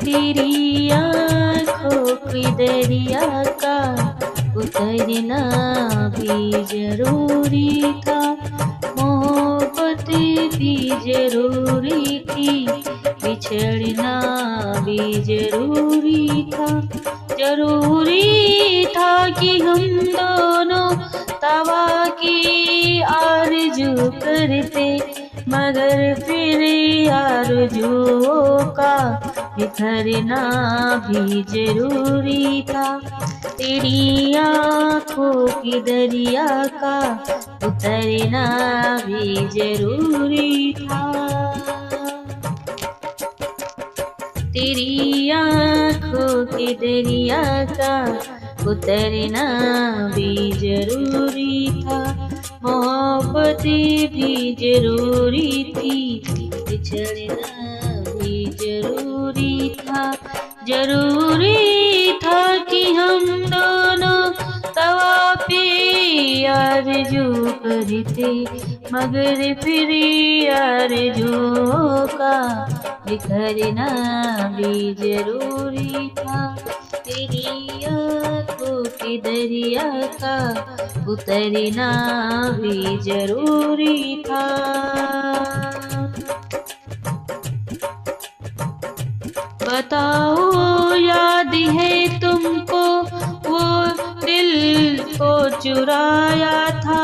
तेरी आँखों की दरिया का उतरना भी जरूरी था, मोहब्बत भी जरूरी थी, बिछड़ना भी जरूरी था। जरूरी था कि हम दोनों तवा की आरज़ू करते, मगर फिर आरज़ुओं का बिखरना भी जरूरी था। तेरी आँखों की दरिया का उतरना भी जरूरी था। तेरी आँखों की दरिया का उतरना भी जरूरी था, मोहब्बत भी जरूरी थी, बिछड़ना भी जरूरी था। जरूरी था कि हम दोनों तवा पे आरज़ू करते, मगर फिर आरज़ुओं का बिखरना भी जरूरी था। तेरी आँखों की दरिया का उतरना भी जरूरी था। बताओ याद है तुमको वो दिल को चुराया था,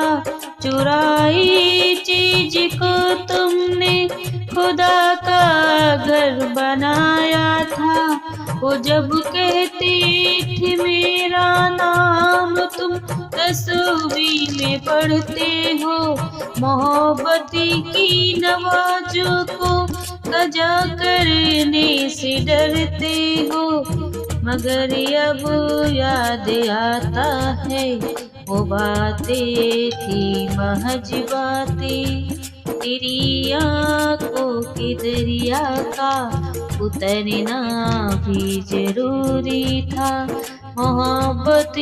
चुराई चीज को तुमने खुदा का घर बनाया था। वो जब कहती थी मेरा नाम तुम तस्वीर में पढ़ते हो, मोहब्बत की नवाजों को सजा करने से डरते हो, मगर अब याद आता है वो बातें थी महज बातें। तेरी आँखों की दरिया का उतरना भी जरूरी था, मोहब्बत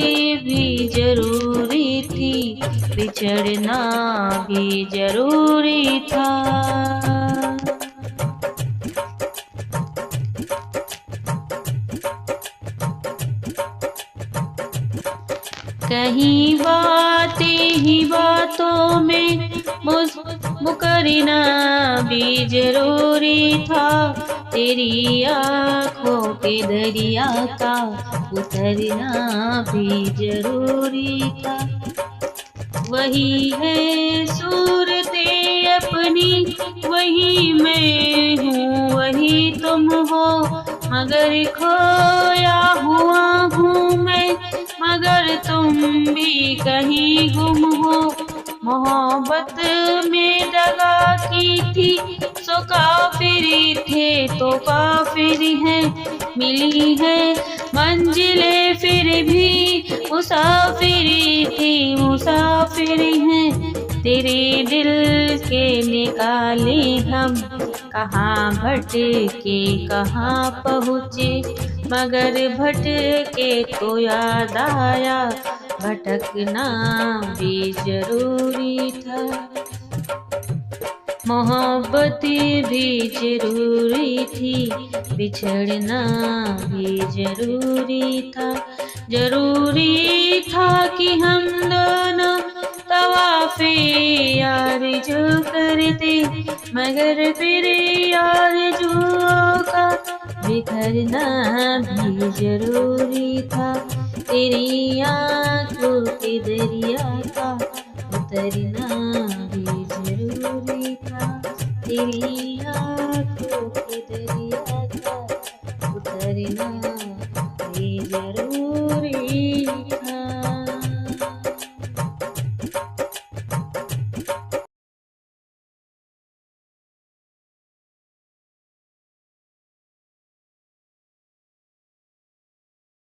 भी जरूरी थी, बिछड़ना भी जरूरी था। कहीं बातें ही बातों में मुकरना भी जरूरी था, तेरी आँखों के दरिया का उतरना भी जरूरी था। वही है सूरतें अपनी, वही मैं हूँ वही तुम हो, मगर खोया हुआ हूँ मैं, मगर तुम भी कहीं गुम हो। मोहब्बत में दगा की थी सो काफिरी थे तो काफिर है, मिली है मंजिले फिर भी मुसाफिरी थी मुसाफिर हैं। तेरे दिल के निकाले हम कहाँ भटके कहाँ पहुँचे, मगर भटके तो याद आया भटकना भी जरूरी था। मोहब्बत भी जरूरी थी, बिछड़ना भी जरूरी था। जरूरी था कि हम दोनों तवाफ़े आरज़ू करते, मगर फिर आरज़ुओं का बिखरना भी जरूरी था। तेरी आँखों के दरिया का उतरना भी जरूरी था। तेरी आँखों के दरिया का उतरना